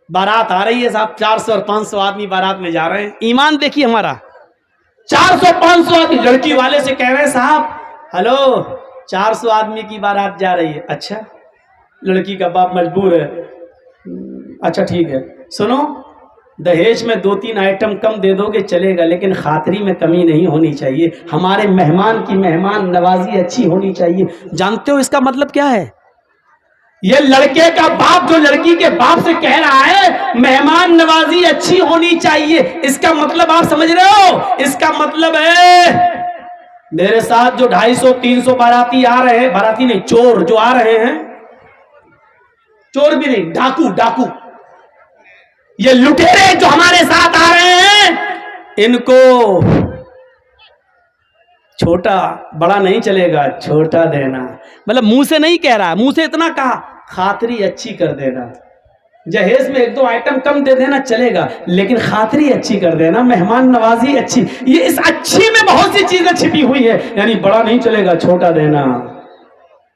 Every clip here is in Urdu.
بارات آ رہی ہے صاحب، 400 اور 500 آدمی بارات میں جا رہے ہیں. ایمان دیکھیے ہمارا، 400-500 آدمی. لڑکی والے سے کہہ رہے ہیں صاحب ہلو 400 آدمی کی بارات جا رہی ہے. اچھا. لڑکی کا باپ مجبور ہے. اچھا ٹھیک ہے، سنو دہیج میں 2-3 آئٹم کم دے دو گے چلے گا، لیکن خاطری میں کمی نہیں ہونی چاہیے. ہمارے مہمان کی مہمان نوازی اچھی ہونی چاہیے. جانتے ہو اس کا مطلب کیا ہے؟ یہ لڑکے کا باپ جو لڑکی کے باپ سے کہہ رہا ہے مہمان نوازی اچھی ہونی چاہیے، اس کا مطلب آپ سمجھ رہے ہو؟ اس کا مطلب ہے میرے ساتھ جو 250-300 باراتی آ رہے ہیں، باراتی نہیں چور جو آ رہے ہیں، چور بھی نہیں ڈاکو، یہ لٹیرے جو ہمارے ساتھ آ رہے ہیں، ان کو چھوٹا بڑا نہیں چلے گا، چھوٹا دینا. مطلب منہ سے نہیں کہہ رہا، منہ سے اتنا کہا خاطری اچھی کر دینا. جہیز میں 1-2 آئٹم کم دے دینا چلے گا، لیکن خاطری اچھی کر دینا، مہمان نوازی اچھی. یہ اس اچھی میں بہت سی چیزیں چھپی ہوئی ہے. یعنی بڑا نہیں چلے گا، چھوٹا دینا.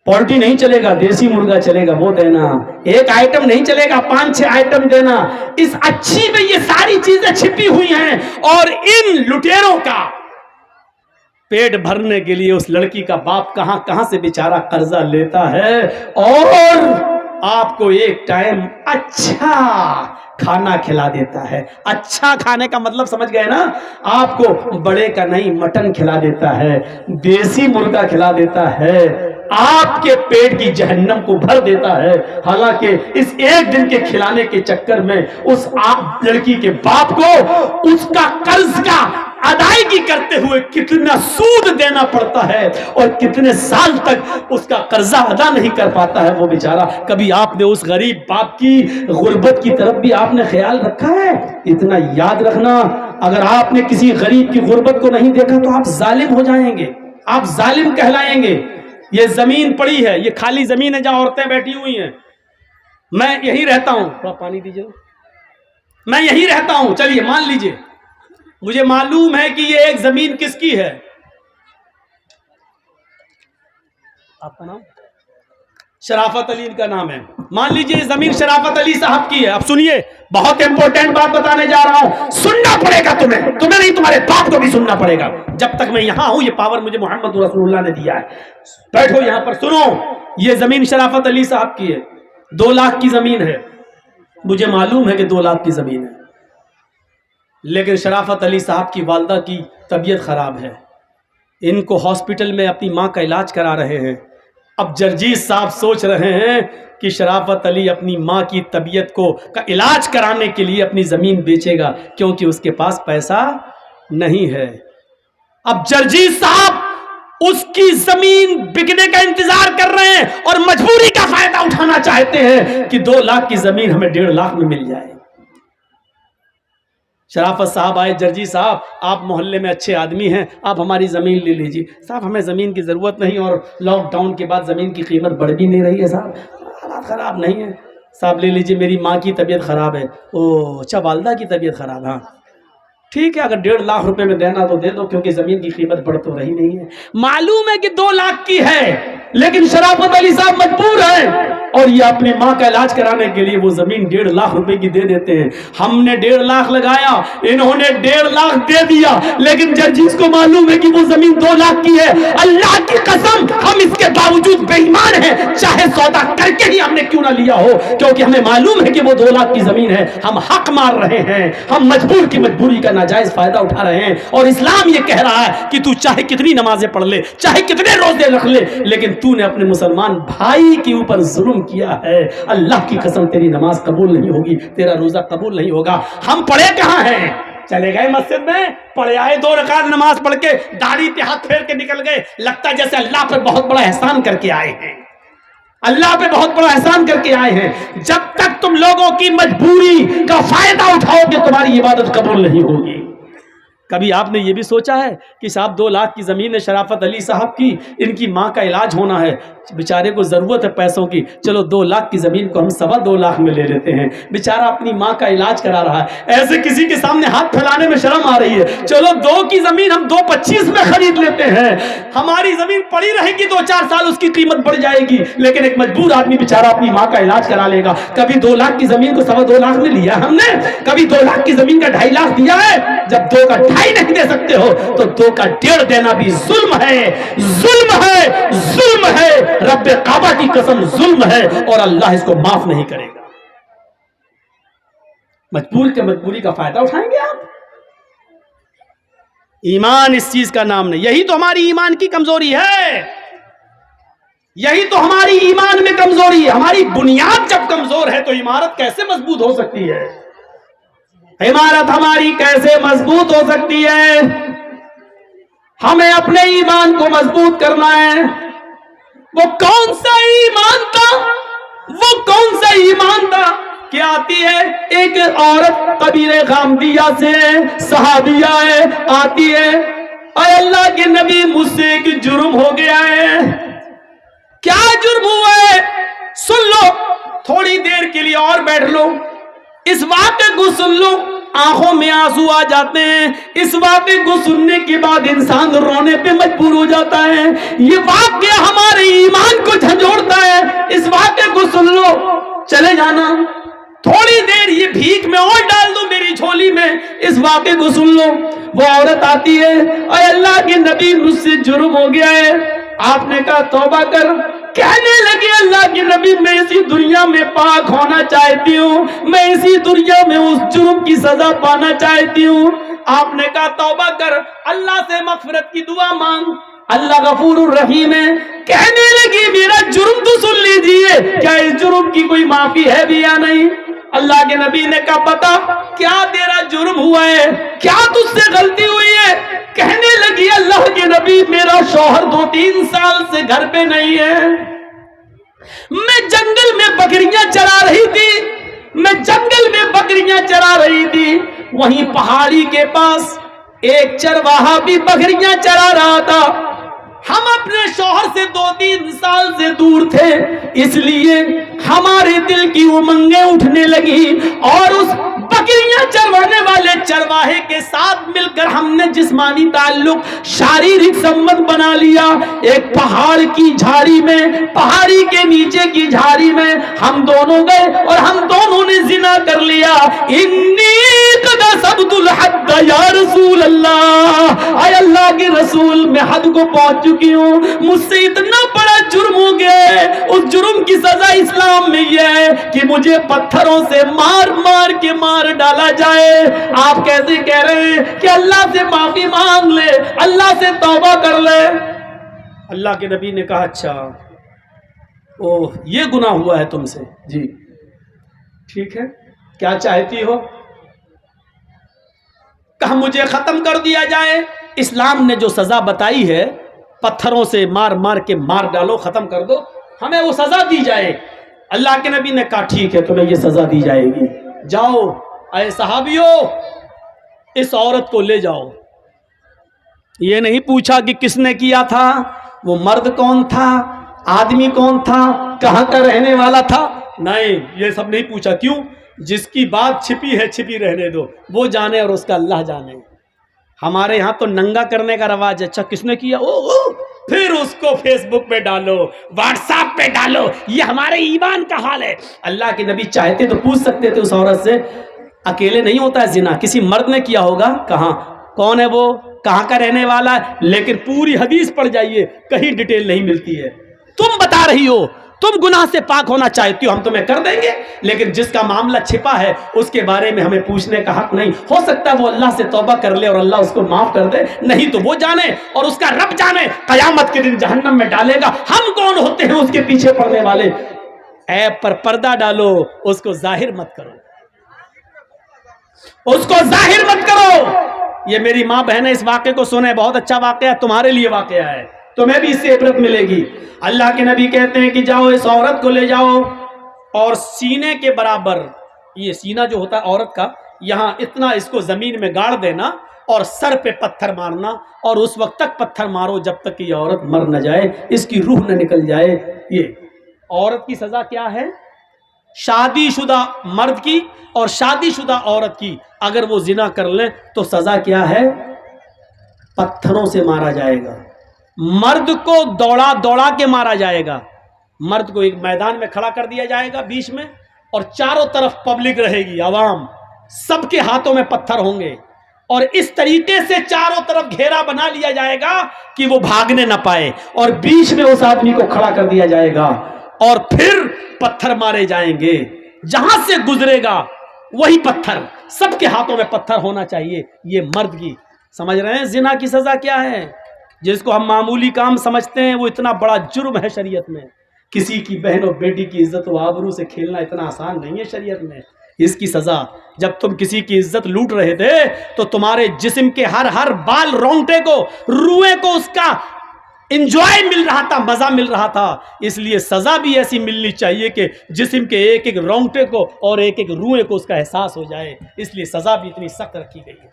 پولٹری نہیں چلے گا، دیسی مرغا چلے گا، وہ دینا. 1 آئٹم نہیں چلے گا، 5-6 آئٹم دینا. اس اچھی میں یہ ساری چیزیں چھپی ہوئی ہیں. اور ان لٹیروں کا پیٹ بھرنے کے لیے اس لڑکی کا باپ کہاں کہاں سے بیچارہ قرضہ لیتا ہے، اور آپ کو ایک ٹائم اچھا کھانا کھلا دیتا ہے. اچھا کھانے کا مطلب سمجھ گئے نا؟ آپ کو بڑے کا نہیں مٹن کھلا دیتا ہے، دیسی مرغا کھلا دیتا ہے، آپ کے پیٹ کی جہنم کو بھر دیتا ہے. حالانکہ اس ایک دن کے کھلانے کے چکر میں اس لڑکی کے باپ کو اس کا قرض کا ادائیگی کرتے ہوئے کتنا سود دینا پڑتا ہے، اور کتنے سال تک اس کا قرضہ ادا نہیں کر پاتا ہے وہ بیچارہ. کبھی آپ نے اس غریب باپ کی غربت کی طرف بھی آپ نے خیال رکھا ہے؟ اتنا یاد رکھنا، اگر آپ نے کسی غریب کی غربت کو نہیں دیکھا تو آپ ظالم ہو جائیں گے، آپ ظالم کہلائیں گے. یہ زمین پڑی ہے، یہ خالی زمین ہے جہاں عورتیں بیٹھی ہوئی ہیں. میں یہی رہتا ہوں، تھوڑا پانی دیجیے. میں یہی رہتا ہوں، چلیے مان لیجئے مجھے معلوم ہے کہ یہ ایک زمین کس کی ہے. آپ کا نام؟ شرافت علی کا نام ہے. مان لیجئے یہ زمین شرافت علی صاحب کی ہے. اب سنیے، بہت امپورٹنٹ بات بتانے جا رہا ہوں، سننا پڑے گا تمہیں نہیں، تمہارے باپ کو بھی سننا پڑے گا. جب تک میں یہاں ہوں یہ پاور مجھے محمد رسول اللہ نے دیا ہے. بیٹھو یہاں پر، سنو. یہ زمین شرافت علی صاحب کی ہے، 2 لاکھ کی زمین ہے. مجھے معلوم ہے کہ 2 لاکھ کی زمین ہے، لیکن شرافت علی صاحب کی والدہ کی طبیعت خراب ہے. ان کو ہاسپٹل میں اپنی ماں کا علاج کرا رہے ہیں. اب جرجیز صاحب سوچ رہے ہیں کہ شرافت علی اپنی ماں کی طبیعت کا علاج کرانے کے لیے اپنی زمین بیچے گا، کیونکہ اس کے پاس پیسہ نہیں ہے. اب جرجیز صاحب اس کی زمین بکنے کا انتظار کر رہے ہیں، اور مجبوری کا فائدہ اٹھانا چاہتے ہیں کہ 2 لاکھ کی زمین ہمیں 1.5 لاکھ میں مل جائے. شرافت صاحب آئے، جرجی صاحب آپ محلے میں اچھے آدمی ہیں، آپ ہماری زمین لے لیجیے. صاحب ہمیں زمین کی ضرورت نہیں، اور لاک ڈاؤن کے بعد زمین کی قیمت بڑھ بھی نہیں رہی ہے صاحب، حالات خراب نہیں ہے. صاحب لے لیجیے، میری ماں کی طبیعت خراب ہے. اوہ اچھا، والدہ کی طبیعت خراب، ہاں ٹھیک ہے، اگر 1.5 لاکھ روپے میں دینا تو دے دو، کیونکہ زمین کی قیمت بڑھ تو رہی نہیں ہے. معلوم ہے کہ 2 لاکھ کی ہے، لیکن شرافت علی صاحب مجبور ہیں، اور یہ اپنی ماں کا علاج کرانے کے لیے وہ زمین 1.5 لاکھ روپے کی دے دیتے ہیں. ہم نے 1.5 لاکھ لگایا، انہوں نے 1.5 لاکھ دے دیا، لیکن جرجیز کو معلوم ہے کہ وہ زمین 2 لاکھ کی ہے. اللہ کی قسم ہم اس کے باوجود بے ایمان ہیں، چاہے سودا کر کے ہی ہم نے کیوں نہ لیا ہو، کیونکہ ہمیں معلوم ہے کہ وہ 2 لاکھ کی زمین ہے. ہم حق مار رہے ہیں، ہم مجبور کی مجبوری کا ناجائز فائدہ اٹھا رہے ہیں. اور اسلام یہ کہہ رہا ہے کہ تو چاہے کتنی نمازیں پڑھ لے، چاہے کتنے روزے رکھ لے، لیکن تو نے اپنے مسلمان بھائی کے اوپر ظلم کیا ہے، اللہ کی قسم تیری نماز قبول نہیں ہوگی، تیرا روزہ قبول نہیں ہوگا. ہم پڑھے کہاں ہیں؟ چلے گئے مسجد میں، پڑھے آئے 2 رکعت نماز پڑھ کے داڑھی پہ ہاتھ پھیر کے نکل گئے. لگتا ہے جیسے اللہ پر بہت بڑا احسان کر کے آئے ہیں، اللہ پہ بہت بڑا احسان کر کے آئے ہیں. جب تک تم لوگوں کی مجبوری کا فائدہ اٹھاؤ گے تمہاری عبادت قبول نہیں ہوگی. کبھی آپ نے یہ بھی سوچا ہے کہ صاحب 2 لاکھ کی زمین ہے شرافت علی صاحب کی، ان کی ماں کا علاج ہونا ہے، بیچارے کو ضرورت ہے پیسوں کی، چلو 2 لاکھ کی زمین کو ہم 2.25 لاکھ میں لے لیتے ہیں، بیچارہ اپنی ماں کا علاج کرا رہا ہے، ایسے کسی کے سامنے ہاتھ پھیلانے میں شرم آ رہی ہے، چلو 2 کی زمین ہم 2.25 میں خرید لیتے ہیں، ہماری زمین پڑی رہے گی 2-4 سال اس کی قیمت بڑھ جائے گی، لیکن ایک مجبور آدمی بیچارہ اپنی ماں کا علاج کرا لے گا۔ کبھی 2 لاکھ کی زمین کو 2.25 لاکھ میں لیا ہم نے، کبھی 2 لاکھ کی زمین کا 2.5 لاکھ دیا ہے؟ جب 2 کا 2.5 نہیں دے سکتے ہو تو 2 کا 1.5 دینا بھی ظلم ہے، ظلم ہے، ظلم ہے، رب کعبہ کی قسم ظلم ہے، اور اللہ اس کو معاف نہیں کرے گا۔ مجبور کے مجبوری کا فائدہ اٹھائیں گے آپ؟ ایمان اس چیز کا نام نہیں، یہی تو ہماری ایمان کی کمزوری ہے، یہی تو ہماری ایمان میں کمزوری ہے۔ ہماری بنیاد جب کمزور ہے تو عمارت کیسے مضبوط ہو سکتی ہے؟ عمارت ہماری کیسے مضبوط ہو سکتی ہے؟ ہمیں اپنے ایمان کو مضبوط کرنا ہے۔ وہ کون سا ایمان تھا؟ وہ کون سا ایمان تھا کہ آتی ہے ایک عورت قبیلے غامدیہ سے، صحابیہ ہے، آتی ہے، اے اللہ کے نبی مجھ سے ایک جرم ہو گیا ہے۔ کیا جرم ہوا ہے؟ سن لو، تھوڑی دیر کے لیے اور بیٹھ لو، اس واقعے کو سن لو، آنکھوں میں آنسو آ جاتے ہیں، اس واقعے کو سننے کے بعد انسان رونے پہ مجبور ہو جاتا ہے۔ یہ واقعہ ہمارے ایمان کو جھنجھوڑتا ہے، اس واقعے کو سن لو، چلے جانا، تھوڑی دیر یہ بھیک میں اور ڈال دو میری جھولی میں، اس واقعے کو سن لو۔ وہ عورت آتی ہے، اے اللہ کے نبی مجھ سے جرم ہو گیا ہے۔ آپ نے کہا توبہ کر، کہنے لگے اللہ کے نبی میں اسی دنیا میں پاک ہونا چاہتی ہوں، میں اسی دنیا میں اس جرم کی سزا پانا چاہتی ہوں۔ آپ نے کہا توبہ کر، اللہ سے مغفرت کی دعا مانگ، اللہ غفور الرحیم ہے۔ کہنے لگی میرا جرم تو سن لیجئے، کیا اس جرم کی کوئی معافی ہے بھی یا نہیں؟ اللہ کے نبی نے کہا بتا کیا تیرا جرم ہوا ہے، کیا تجھ سے غلطی ہوئی ہے؟ کہنے لگی اللہ کے نبی میرا شوہر 2-3 سال سے گھر پہ نہیں ہے، میں جنگل میں بکریاں چرا رہی تھی، میں جنگل میں بکریاں چرا رہی تھی، وہیں پہاڑی کے پاس ایک چرواہا بھی بکریاں چرا رہا تھا، ہم اپنے شوہر سے 2-3 سال سے دور تھے، اس لیے ہمارے دل کی امنگیں اٹھنے لگی، اور اس بکریاں چروانے والے چرواہے کے ساتھ مل کر ہم نے جسمانی تعلق، شاریرک سمبند بنا لیا۔ ایک پہاڑ کی جھاڑی میں، پہاڑی کے نیچے کی جھاڑی میں ہم دونوں گئے اور ہم دونوں نے زنا کر لیا۔ انی قد صبت الحد یا رسول اللہ، اے اللہ کے رسول میں حد کو پہنچ چکی ہوں، مجھ سے اتنا بڑا جرم ہو گیا ہے، اس جرم کی سزا اسلام میں یہ ہے کہ مجھے پتھروں سے مار مار کے مار ڈالا جائے۔ آپ کیسے کہہ رہے ہیں کہ اللہ سے معافی مانگ لے، اللہ سے توبہ کر لے؟ اللہ کے نبی نے کہا اچھا یہ گناہ ہوا ہے تم سے، جی ٹھیک ہے، کیا چاہتی ہو؟ کہا مجھے ختم کر دیا جائے، اسلام نے جو سزا بتائی ہے پتھروں سے مار مار کے مار ڈالو، ختم کر دو، ہمیں وہ سزا دی جائے۔ اللہ کے نبی نے کہا ٹھیک ہے تمہیں یہ سزا دی جائے گی، جاؤ اے صحابیو اس عورت کو لے جاؤ۔ یہ نہیں پوچھا کہ کس نے کیا تھا، وہ مرد کون تھا، آدمی کون تھا، کہاں کا رہنے والا تھا، نہیں یہ سب نہیں پوچھا۔ کیوں؟ جس کی بات چھپی ہے چھپی رہنے دو، وہ جانے اور اس کا اللہ جانے۔ ہمارے یہاں تو ننگا کرنے کا رواج ہے، اچھا کس نے کیا، پھر اس کو فیس بک پہ ڈالو، واٹس ایپ پہ ڈالو، یہ ہمارے ایمان کا حال ہے۔ اللہ کے نبی چاہتے تو پوچھ سکتے تھے اس عورت سے، اکیلے نہیں ہوتا ہے زنا، کسی مرد نے کیا ہوگا، کہاں، کون ہے وہ، کہاں کا رہنے والا ہے، لیکن پوری حدیث پڑھ جائیے کہیں ڈیٹیل نہیں ملتی ہے۔ تم بتا رہی ہو تم گناہ سے پاک ہونا چاہتی ہو، ہم تمہیں کر دیں گے، لیکن جس کا معاملہ چھپا ہے اس کے بارے میں ہمیں پوچھنے کا حق نہیں۔ ہو سکتا ہے وہ اللہ سے توبہ کر لے اور اللہ اس کو معاف کر دے، نہیں تو وہ جانے اور اس کا رب جانے، قیامت کے دن جہنم میں ڈالے گا۔ ہم کون ہوتے ہیں اس کے پیچھے پڑنے والے؟ عیب پر پردہ ڈالو، اس کو ظاہر مت کرو، اس کو ظاہر مت کرو۔ یہ میری ماں بہنیں اس واقعے کو سنیں، بہت اچھا واقعہ ہے، تمہارے لیے واقعہ ہے، تمہیں بھی اس سے عبرت ملے گی۔ اللہ کے نبی کہتے ہیں کہ جاؤ اس عورت کو لے جاؤ اور سینے کے برابر، یہ سینہ جو ہوتا ہے عورت کا یہاں اتنا اس کو زمین میں گاڑ دینا اور سر پہ پتھر مارنا، اور اس وقت تک پتھر مارو جب تک کہ یہ عورت مر نہ جائے، اس کی روح نہ نکل جائے۔ یہ عورت کی سزا کیا ہے؟ شادی شدہ مرد کی اور شادی شدہ عورت کی اگر وہ زنا کر لیں تو سزا کیا ہے؟ پتھروں سے مارا جائے گا۔ مرد کو دوڑا دوڑا کے مارا جائے گا، مرد کو ایک میدان میں کھڑا کر دیا جائے گا بیچ میں، اور چاروں طرف پبلک رہے گی، عوام، سب کے ہاتھوں میں پتھر ہوں گے، اور اس طریقے سے چاروں طرف گھیرا بنا لیا جائے گا کہ وہ بھاگنے نہ پائے، اور بیچ میں اس آدمی کو کھڑا کر دیا جائے گا، اور پھر پتھر مارے جائیں گے، جہاں سے گزرے گا وہی پتھر، سب کے ہاتھوں میں پتھر ہونا چاہیے۔ یہ مرد کی، سمجھ رہے ہیں زنا کی سزا کیا ہے؟ جس کو ہم معمولی کام سمجھتے ہیں وہ اتنا بڑا جرم ہے شریعت میں۔ کسی کی بہن و بیٹی کی عزت و آبرو سے کھیلنا اتنا آسان نہیں ہے شریعت میں۔ اس کی سزا، جب تم کسی کی عزت لوٹ رہے تھے تو تمہارے جسم کے ہر بال رونگٹے کو، روئے کو اس کا انجوائے مل رہا تھا، مزہ مل رہا تھا، اس لیے سزا بھی ایسی ملنی چاہیے کہ جسم کے ایک ایک رونگٹے کو اور ایک ایک روئے کو اس کا احساس ہو جائے، اس لیے سزا بھی اتنی سخت رکھی گئی ہے۔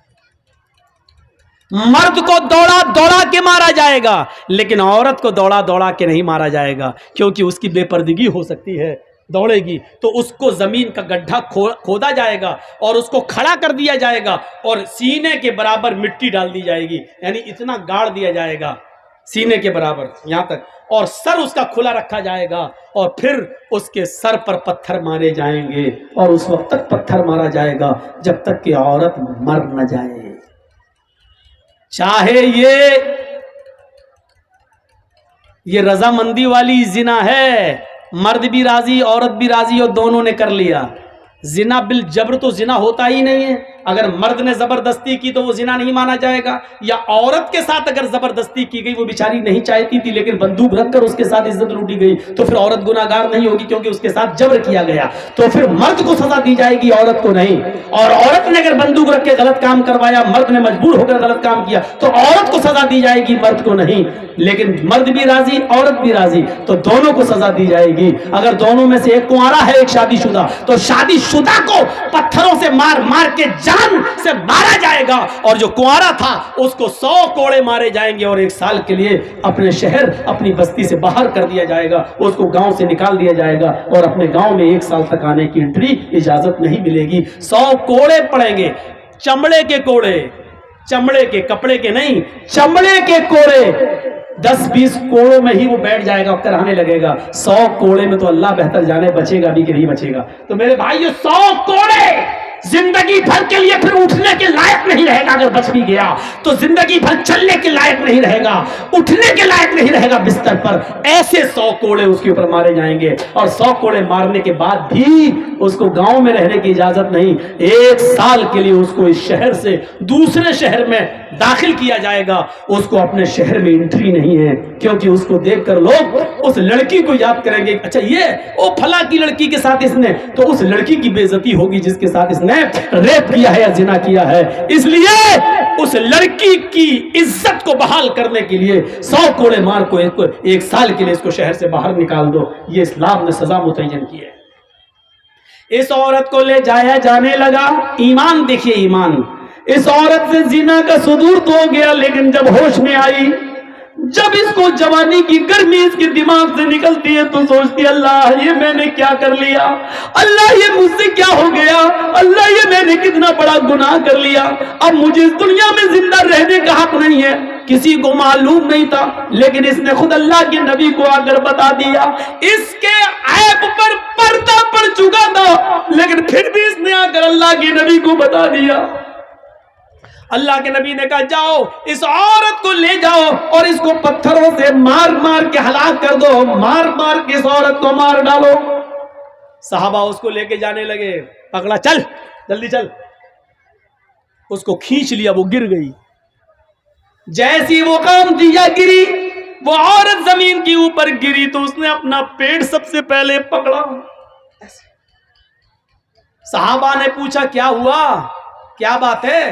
مرد کو دوڑا دوڑا کے مارا جائے گا، لیکن عورت کو دوڑا دوڑا کے نہیں مارا جائے گا، کیونکہ اس کی بے پردگی ہو سکتی ہے، دوڑے گی تو اس کو زمین کا گڈھا کھودا جائے گا اور اس کو کھڑا کر دیا جائے گا اور سینے کے برابر مٹی ڈال دی جائے گی، یعنی اتنا گاڑ دیا جائے گا سینے کے برابر یہاں تک، اور سر اس کا کھلا رکھا جائے گا، اور پھر اس کے سر پر پتھر مارے جائیں گے، اور اس وقت تک پتھر مارا جائے گا جب تک کہ عورت مر نہ جائے۔ چاہے یہ رضامندی والی زنا ہے، مرد بھی راضی عورت بھی راضی اور دونوں نے کر لیا۔ زنا بالجبر تو زنا ہوتا ہی نہیں ہے، اگر مرد نے زبردستی کی تو وہ زنا نہیں مانا جائے گا، یا عورت کے ساتھ اگر زبردستی کی گئی، وہ بیچاری نہیں چاہتی تھی لیکن بندوق رکھ کر اس کے ساتھ عزت لوٹی گئی، تو پھر عورت گناہگار نہیں ہوگی کیونکہ اس کے ساتھ جبر کیا گیا، تو پھر مرد کو سزا دی جائے گی عورت کو نہیں۔ اور عورت نے اگر بندوق رکھ کے غلط کام کروایا، مرد نے مجبور ہو کر غلط کام کیا تو عورت کو سزا دی جائے گی، مرد کو نہیں۔ لیکن مرد بھی راضی عورت بھی راضی تو دونوں کو سزا دی جائے گی۔ اگر دونوں میں سے ایک کنوارا ہے ایک شادی شدہ، تو شادی شدہ کو پتھروں سے مار مار کے جان سے مارا جائے گا، اور جو کنوارا تھا اس کو 100 کوڑے مارے جائیں گے، اور 1 سال کے لیے اپنے شہر اپنی بستی سے باہر کر دیا جائے گا، اس کو گاؤں سے نکال دیا جائے گا، اور اپنے گاؤں میں 1 سال تک آنے کی انٹری اجازت نہیں ملے گی۔ 100 کوڑے پڑیں گے، چمڑے کے کوڑے، چمڑے کے، کپڑے کے نہیں، چمڑے کے کوڑے۔ 10-20 کوڑوں میں ہی وہ بیٹھ جائے گا، کرانے لگے گا۔ 100 کوڑے میں تو اللہ بہتر جانے بچے گا بھی کہ نہیں بچے گا۔ تو میرے بھائی، یہ 100 کوڑے زندگی بھر کے لیے پھر اٹھنے کے لائق نہیں رہے گا۔ اگر بچ بھی گیا تو زندگی بھر چلنے کے لائق نہیں رہے گا، اٹھنے کے لائق نہیں رہے گا بستر پر۔ ایسے 100 کوڑے اس کے اوپر مارے جائیں گے، اور 100 کوڑے مارنے کے بعد بھی اس کو گاؤں میں رہنے کی اجازت نہیں۔ 1 سال کے لیے اس کو اس شہر سے دوسرے شہر میں داخل کیا جائے گا، اس کو اپنے شہر میں انٹری نہیں ہے، کیونکہ اس کو دیکھ کر لوگ اس لڑکی کو یاد کریں گے، اچھا یہ او پھلا کی لڑکی کے ساتھ اس نے، تو اس لڑکی کی بے عزتی ہوگی جس کے ساتھ اس نے ریپ کیا ہے یا زنا کیا ہے۔ اس لیے اس لڑکی کی عزت کو بحال کرنے کے لیے 100 کوڑے مار کو 1 سال کے لیے اس کو شہر سے باہر نکال دو۔ یہ اسلام نے سزا متعین کی ہے۔ اس عورت کو لے جایا جانے لگا، ایمان دیکھیے ایمان، اس عورت سے زنا کا صدور تو ہو گیا، لیکن جب ہوش میں آئی، جب اس کو جوانی کی گرمی اس کے دماغ سے نکلتی ہے تو سوچتی ہے اللہ یہ میں نے کیا کر لیا، اللہ یہ مجھ سے کیا ہو گیا، اللہ یہ میں نے کتنا بڑا گناہ کر لیا، اب مجھے اس دنیا میں زندہ رہنے کا حق نہیں ہے۔ کسی کو معلوم نہیں تھا، لیکن اس نے خود اللہ کے نبی کو آ کر بتا دیا۔ اس کے عیب پر پردہ پڑ چکا تھا، لیکن پھر بھی اس نے آ کر اللہ کے نبی کو بتا دیا۔ اللہ کے نبی نے کہا جاؤ اس عورت کو لے جاؤ اور اس کو پتھروں سے مار مار کے ہلاک کر دو، مار مار کے اس عورت کو مار ڈالو۔ صحابہ اس کو لے کے جانے لگے، پکڑا، چل جلدی چل، اس کو کھینچ لیا، وہ گر گئی۔ جیسی وہ کام دیا گری، وہ عورت زمین کے اوپر گری تو اس نے اپنا پیٹ سب سے پہلے پکڑا۔ صحابہ نے پوچھا کیا ہوا، کیا بات ہے،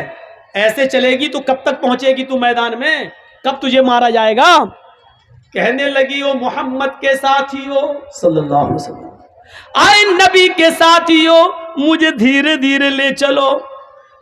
ایسے چلے گی تو کب تک پہنچے گی تو میدان میں، کب تجھے مارا جائے گا؟ کہنے لگی وہ محمد کے ساتھی ہو صلی اللہ علیہ وسلم، آئے نبی کے ساتھی ہو، مجھے دھیرے دھیرے لے چلو،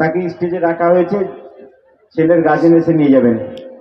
তাকে স্টেজে রাখা হয়েছে, ছেলের গার্জিয়ান এসে নিয়ে যাবেন।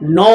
9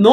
9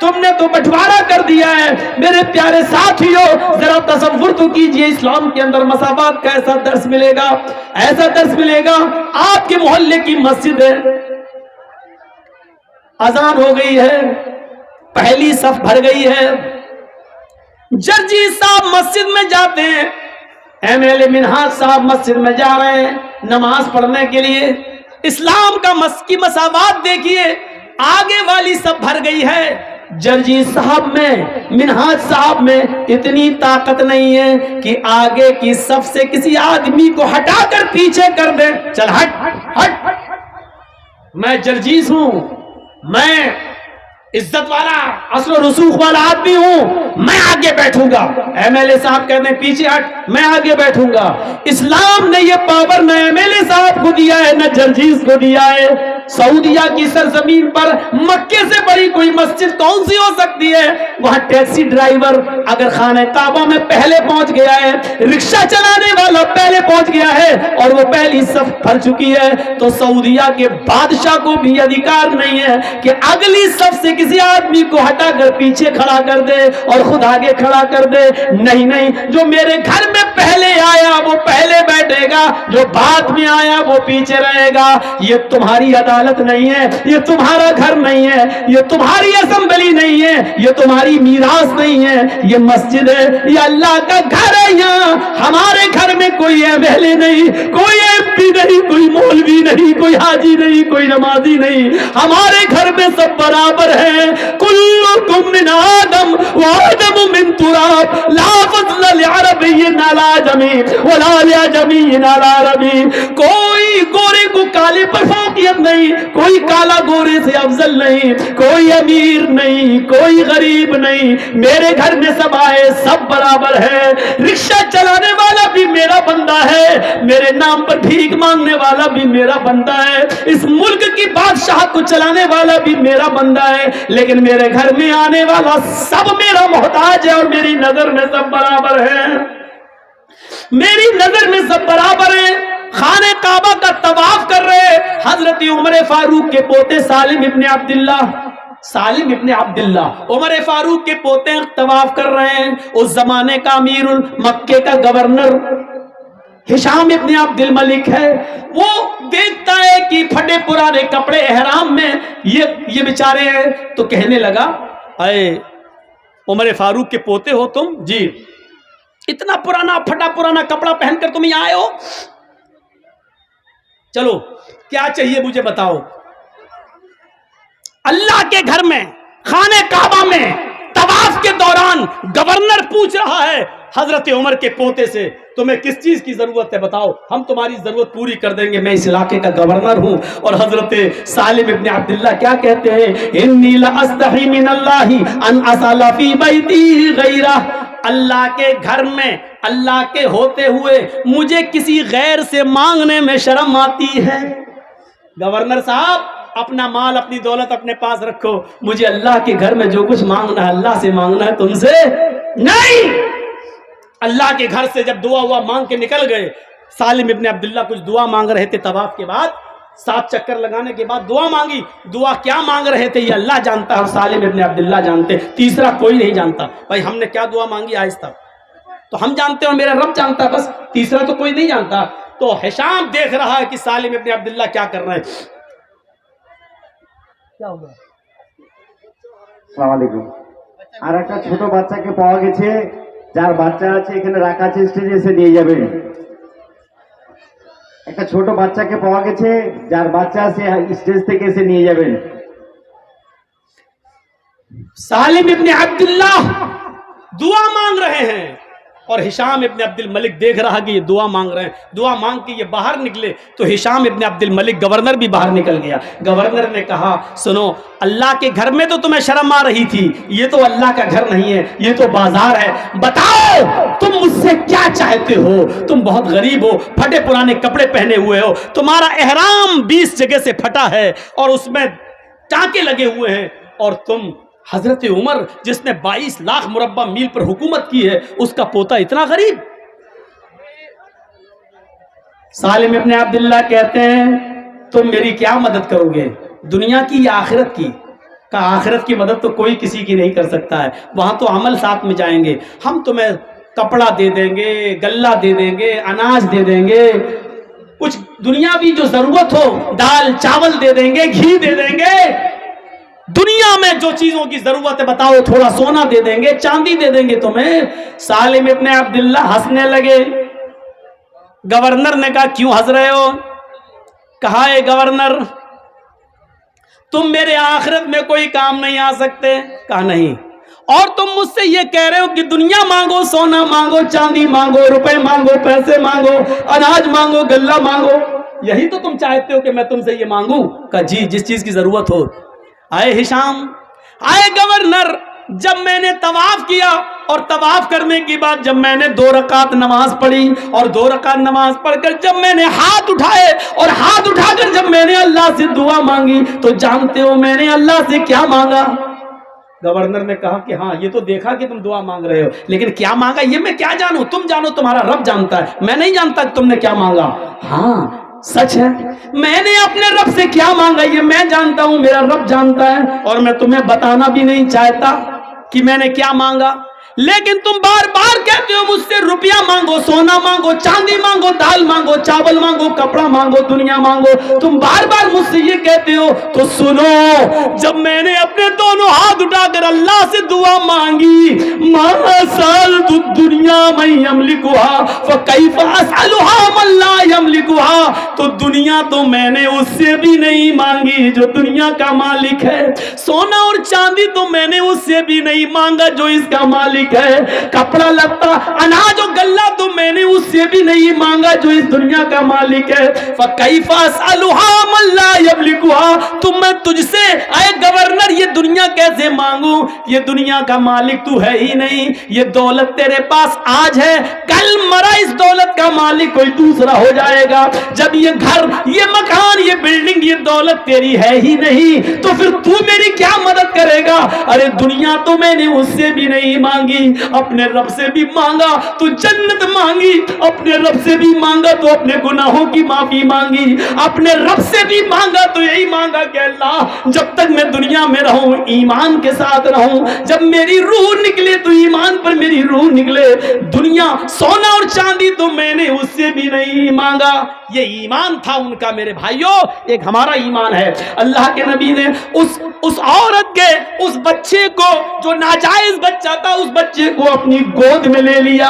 تم نے تو بٹوارا کر دیا ہے۔ میرے پیارے ساتھیوں، ذرا تصور تو کیجئے اسلام کے اندر مساوات کا ایسا درس ملے گا، ایسا درس ملے گا۔ آپ کے محلے کی مسجد ہے، اذان ہو گئی ہے، پہلی صف بھر گئی ہے، جرجی صاحب مسجد میں جاتے ہیں، ایم ایل اے منہاج صاحب مسجد میں جا رہے ہیں نماز پڑھنے کے لیے۔ اسلام کا کی مساوات دیکھیے، آگے والی صف بھر گئی ہے، جرجی صاحب میں، منہاج صاحب میں اتنی طاقت نہیں ہے کہ آگے کی صف سے کسی آدمی کو ہٹا کر پیچھے کر دے۔ چل ہٹ ہٹ، میں جرجیس ہوں، میں عزت والا اصل و رسوخ والا آدمی ہوں، میں آگے بیٹھوں گا۔ ایم ایل اے صاحب کہتے ہیں پیچھے ہٹ، میں آگے بیٹھوں گا۔ اسلام نے یہ پاور نہ ایم ایل اے صاحب کو دیا ہے نہ جرجیس کو دیا ہے۔ سعودیہ کی سرزمین پر مکے سے بڑی کوئی مسجد کون سی ہو سکتی ہے؟ وہاں ٹیکسی ڈرائیور اگر خانہ کعبہ میں پہلے پہنچ گیا ہے، رکشہ چلانے والا پہلے پہنچ گیا ہے اور وہ پہلی صف بھر چکی ہے، تو سعودیہ کے بادشاہ کو بھی ادھیکار نہیں ہے کہ اگلی صف سے کسی آدمی کو ہٹا کر پیچھے کھڑا کر دے اور خود آگے کھڑا کر دے۔ نہیں نہیں، جو میرے گھر میں پہلے آیا وہ پہلے بیٹھے گا، جو بعد میں آیا وہ پیچھے رہے گا۔ یہ تمہاری عدالت نہیں ہے، یہ تمہارا گھر نہیں ہے، یہ تمہاری اسمبلی نہیں ہے، یہ تمہاری میراث نہیں ہے، یہ مسجد ہے، یہ اللہ کا گھر ہے۔ یہاں ہمارے گھر میں کوئی ایم ایل اے نہیں، کوئی ایم پی نہیں، کوئی مولوی نہیں، کوئی حاجی نہیں، کوئی نمازی نہیں، ہمارے گھر میں سب برابر ہیں۔ کلکم من آدم وآدم من تراب، لا فضل لعربی علی عجمی ولا لعجمی علی عربی۔ کوئی گورے کو کالے پر فوقیت نہیں، کوئی کالا گورے سے افضل نہیں، کوئی امیر نہیں، کوئی غریب نہیں، میرے گھر میں سب آئے سب برابر ہے۔ رکشہ چلانے والا بھی میرا بندہ ہے، میرے نام پر بھیک مانگنے والا بھی میرا بندہ ہے، اس ملک کی بادشاہ کو چلانے والا بھی میرا بندہ ہے، لیکن میرے گھر میں آنے والا سب میرا محتاج ہے اور میری نظر میں سب برابر ہے، میری نظر میں سب برابر ہیں۔ خانہ کعبہ کا طواف کر رہے حضرت عمر فاروق کے پوتے سالم ابن عبداللہ عمر فاروق کے پوتے طواف کر رہے ہیں۔ اس زمانے کا امیر مکے کا گورنر ہشام ابن عبد الملک ہے، وہ دیکھتا ہے کہ پھٹے پرانے کپڑے احرام میں یہ بیچارے ہیں، تو کہنے لگا اے عمر فاروق کے پوتے ہو تم؟ جی۔ اتنا پرانا پھٹا پرانا کپڑا پہن کر تم یہاں آئے ہو؟ چلو کیا چاہیے مجھے بتاؤ۔ اللہ کے گھر میں خانہ کعبہ میں طواف کے دوران گورنر پوچھ رہا ہے حضرت عمر کے پوتے سے تمہیں کس چیز کی ضرورت ہے بتاؤ، ہم تمہاری ضرورت پوری کر دیں گے، میں اس علاقے کا گورنر ہوں۔ اور حضرت سالم ابن عبداللہ کیا کہتے ہیں؟ انی لاستحی من اللہ ان اسال فی بیتی غیرہ، اللہ کے گھر میں اللہ کے ہوتے ہوئے مجھے کسی غیر سے مانگنے میں شرم آتی ہے۔ گورنر صاحب اپنا مال اپنی دولت اپنے پاس رکھو، مجھے اللہ کے گھر میں جو کچھ مانگنا ہے اللہ سے مانگنا ہے، تم سے نہیں۔ اللہ کے گھر سے جب دعا ہوا مانگ کے نکل گئے، سالم ابن عبداللہ کچھ دعا مانگ رہے تھے طواف کے بعد، 7 چکر لگانے کے بعد دعا مانگی۔ دعا کیا مانگ رہے تھے یہ اللہ جانتا ہے اور سالم ابن عبداللہ جانتے، تیسرا کوئی نہیں جانتا۔ بھائی ہم نے کیا دعا مانگی آہستہ تو ہم جانتے ہیں اور میرا رب جانتا ہے، بس تیسرا تو کوئی نہیں جانتا۔ تو ہشام دیکھ رہا ہے کہ سالم ابن عبداللہ کیا کر رہے ہیں۔ کیا ہوگا؟ আসসালামু আলাইকুম। আর একটা ছোট বাচ্চাকে পাওয়া গেছে, যার বাচ্চা আছে এখানে রাখা আছে, স্টেজে এসে নিয়ে যাবেন। একটা ছোট বাচ্চাকে পাওয়া গেছে, যার বাচ্চা আছে স্টেজ থেকে এসে নিয়ে যাবেন। سالم ابن عبداللہ دعا مانگ رہے ہیں اور ہشام ابن عبد الملک دیکھ رہا کہ یہ دعا مانگ رہے ہیں۔ دعا مانگ کے یہ باہر نکلے تو ہشام ابن عبد الملک گورنر بھی باہر نکل گیا۔ گورنر نے کہا سنو، اللہ کے گھر میں تو تمہیں شرم آ رہی تھی، یہ تو اللہ کا گھر نہیں ہے، یہ تو بازار ہے، بتاؤ تم مجھ سے کیا چاہتے ہو؟ تم بہت غریب ہو، پھٹے پرانے کپڑے پہنے ہوئے ہو، تمہارا احرام 20 جگہ سے پھٹا ہے اور اس میں ٹانکے لگے ہوئے ہیں، اور تم حضرت عمر جس نے 22 لاکھ مربع میل پر حکومت کی ہے اس کا پوتا اتنا غریب۔ سالم ابن عبداللہ کہتے ہیں تم میری کیا مدد کرو گے، دنیا کی یا آخرت کی؟ کہا آخرت کی مدد تو کوئی کسی کی نہیں کر سکتا ہے، وہاں تو عمل ساتھ میں جائیں گے، ہم تمہیں کپڑا دے دیں گے، غلہ دے دیں گے، اناج دے دیں گے، کچھ دنیاوی جو ضرورت ہو دال چاول دے دیں گے، گھی دے دیں گے، دنیا میں جو چیزوں کی ضرورت ہے بتاؤ، تھوڑا سونا دے دیں گے، چاندی دے دیں گے تمہیں۔ سالم ابن عبداللہ ہنسنے لگے۔ گورنر نے کہا کیوں ہنس رہے ہو؟ کہا اے گورنر تم میرے آخرت میں کوئی کام نہیں آ سکتے؟ کہا نہیں، اور تم مجھ سے یہ کہہ رہے ہو کہ دنیا مانگو، سونا مانگو، چاندی مانگو، روپے مانگو، پیسے مانگو، اناج مانگو، غلہ مانگو، یہی تو تم چاہتے ہو کہ میں تم سے یہ مانگوں؟ کہا جی، جس چیز کی ضرورت ہو۔ آئے ہشام، آئے گورنر، جب میں نے طواف کیا اور طواف کرنے کے بعد جب میں نے 2 رکعت نماز پڑھی اور 2 رکعت نماز پڑھ کر جب میں نے ہاتھ اٹھائے اور ہاتھ اٹھا کر جب میں نے اللہ سے دعا مانگی تو جانتے ہو میں نے اللہ سے کیا مانگا؟ گورنر نے کہا کہ ہاں یہ تو دیکھا کہ تم دعا مانگ رہے ہو، لیکن کیا مانگا یہ میں کیا جانوں؟ تم جانو، تمہارا رب جانتا ہے، میں نہیں جانتا کہ تم نے کیا مانگا۔ ہاں سچ ہے، میں نے اپنے رب سے کیا مانگا یہ میں جانتا ہوں، میرا رب جانتا ہے، اور میں تمہیں بتانا بھی نہیں چاہتا کہ میں نے کیا مانگا، لیکن تم بار بار کہتے ہو مجھ سے روپیہ مانگو، سونا مانگو، چاندی مانگو، دال مانگو، چاول مانگو، کپڑا مانگو، دنیا مانگو، تم بار بار مجھ سے یہ کہتے ہو۔ تو سنو، جب میں نے اپنے دونوں ہاتھ اٹھا کر اللہ سے دعا مانگی، ما سألت الدنیا من یملکها فکیف اسألها من لا یملکها، تو دنیا تو میں نے اس سے بھی نہیں مانگی جو دنیا کا مالک ہے، سونا اور چاندی تو میں نے اس سے بھی نہیں مانگا جو اس کا مالک ہے، کپڑا لتا اناج و غلہ تو میں نے اس سے بھی نہیں مانگا جو اس دنیا کا مالک ہے، فکیف اسألها من لا یملکها، تو میں تجھ سے اے گورنر یہ دنیا کیسے مانگوں؟ یہ دنیا کا مالک تو ہے ہی نہیں، یہ دولت تیرے پاس آج ہے، کل مرا اس دولت کا مالک کوئی دوسرا ہو جائے گا، جب یہ گھر، یہ مکان، یہ بلڈنگ، یہ دولت تیری ہے ہی نہیں تو پھر تو میری کیا مدد کرے گا؟ ارے دنیا تو میں نے اس سے بھی نہیں مانگی، اپنے رب سے بھی مانگا تو جنت مانگی، اپنے رب سے بھی مانگا تو اپنے گناہوں کی معافی مانگی، اپنے رب سے بھی مانگا تو یہی مانگا کہ اللہ جب تک میں دنیا میں رہوں ایمان کے ساتھ رہوں، جب میری روح نکلے تو ایمان پر میری روح نکلے، دنیا سونا اور چاندی تو میں نے اس سے بھی نہیں مانگا۔ یہ ایمان تھا ان کا میرے بھائیوں، ایک ہمارا ایمان ہے۔ اللہ کے نبی نے اس عورت کے اس بچے کو جو ناجائز بچہ تھا اس بچے کو اپنی گود میں لے لیا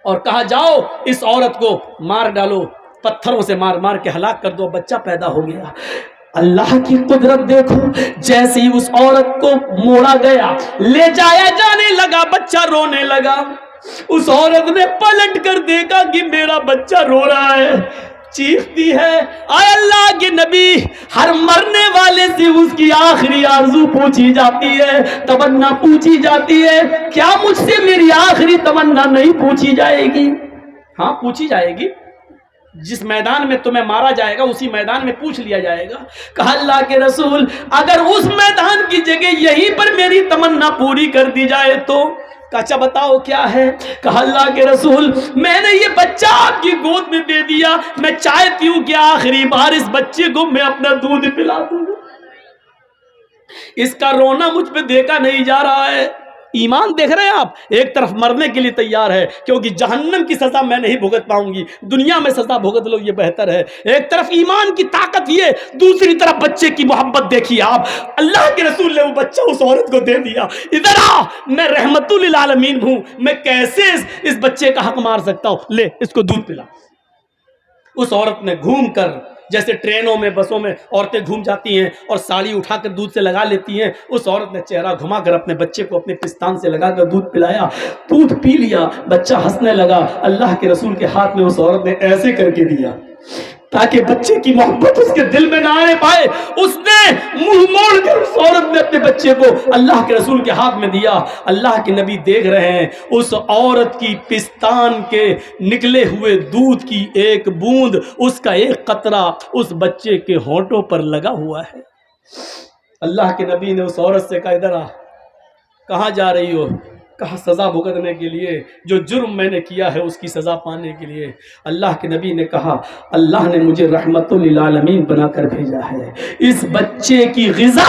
اور کہا جاؤ اس عورت کو مار ڈالو، پتھروں سے مار مار کے ہلاک کر دو، بچہ پیدا ہو گیا۔ اللہ کی قدرت دیکھو، جیسے ہی اس عورت کو موڑا گیا، لے جایا جانے لگا، بچہ رونے لگا، اس عورت نے پلٹ کر دیکھا کہ میرا بچہ رو رہا ہے، چیختی ہے، اے اللہ کے نبی، ہر مرنے والے سے اس کی آخری آرزو پوچھی جاتی ہے، تمنا پوچھی جاتی ہے، کیا مجھ سے میری آخری تمنا نہیں پوچھی جائے گی؟ ہاں پوچھی جائے گی، جس میدان میں تمہیں مارا جائے گا اسی میدان میں پوچھ لیا جائے گا۔ کہا اللہ کے رسول اگر اس میدان کی جگہ یہیں پر میری تمنا پوری کر دی جائے تو؟ اچھا بتاؤ کیا ہے؟ کہا اللہ کے رسول میں نے یہ بچہ آپ کی گود میں دے دیا، میں چاہتی ہوں کہ آخری بار اس بچے کو میں اپنا دودھ پلا دوں، اس کا رونا مجھ پہ دیکھا نہیں جا رہا ہے۔ ایمان دیکھ رہے ہیں آپ، ایک طرف مرنے کے لیے تیار ہے کیونکہ جہنم کی سزا میں نہیں بھگت پاؤں گی، دنیا میں سزا بھگت لو یہ بہتر ہے، ایک طرف ایمان کی طاقت یہ، دوسری طرف بچے کی محبت دیکھیے آپ، اللہ کے رسول نے وہ بچہ اس عورت کو دے دیا، ادھر آ، میں رحمت للعالمین ہوں، میں کیسے اس بچے کا حق مار سکتا ہوں، لے اس کو دودھ پلا۔ اس عورت نے گھوم کر، جیسے ٹرینوں میں بسوں میں عورتیں گھوم جاتی ہیں اور ساڑی اٹھا کر دودھ سے لگا لیتی ہیں، اس عورت نے چہرہ گھما کر اپنے بچے کو اپنے پستان سے لگا کر دودھ پلایا، دودھ پی لیا، بچہ ہنسنے لگا۔ اللہ کے رسول کے ہاتھ میں اس عورت نے ایسے کر کے دیا تاکہ بچے کی محبت اس کے دل میں نہ آنے پائے، اس نے منہ موڑ کر اس عورت نے اپنے بچے کو اللہ کے رسول کے ہاتھ میں دیا۔ اللہ کے نبی دیکھ رہے ہیں اس عورت کی پستان کے نکلے ہوئے دودھ کی ایک بوند، اس کا ایک قطرہ اس بچے کے ہونٹوں پر لگا ہوا ہے۔ اللہ کے نبی نے اس عورت سے کہا ادھر آ، کہاں جا رہی ہو؟ کہا سزا بھگتنے کے لیے، جو جرم میں نے کیا ہے اس کی سزا پانے کے لیے۔ اللہ کے نبی نے کہا اللہ نے مجھے رحمت للعالمین بنا کر بھیجا ہے، اس بچے کی غذا